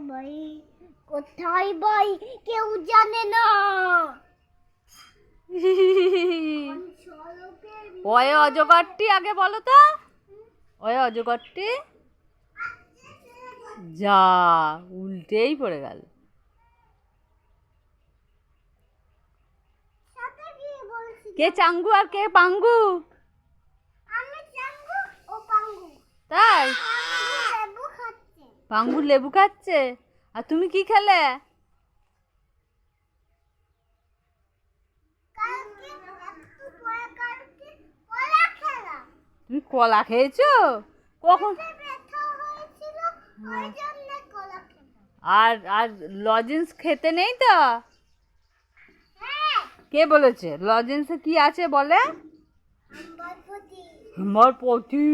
ভাই কোথায় ভাই কেউ জানে না। ওই অজগরটি আগে বলো তো, ওই অজগরটি যা উল্টেই পড়ে গেল। কে চাঙ্গু আর কে পাঙ্গু? আমি চাঙ্গু ও পাঙ্গু। তাই লেবু খাচ্ছে। পাঙ্গু লেবু খাচ্ছে, আর তুমি কি খেলে? কালকে একটু পরে কালকে কলা খেলাম। তুমি কলা খেয়েছো কখন? ব্যথা হয়েছিল ওই জন্য কলা খেলাম। আর আর লজেন্স খেতে নেই তো? হ্যাঁ কে বলেছে? লজেন্সে কি আছে বলে? আমার প্রতি আমার পটি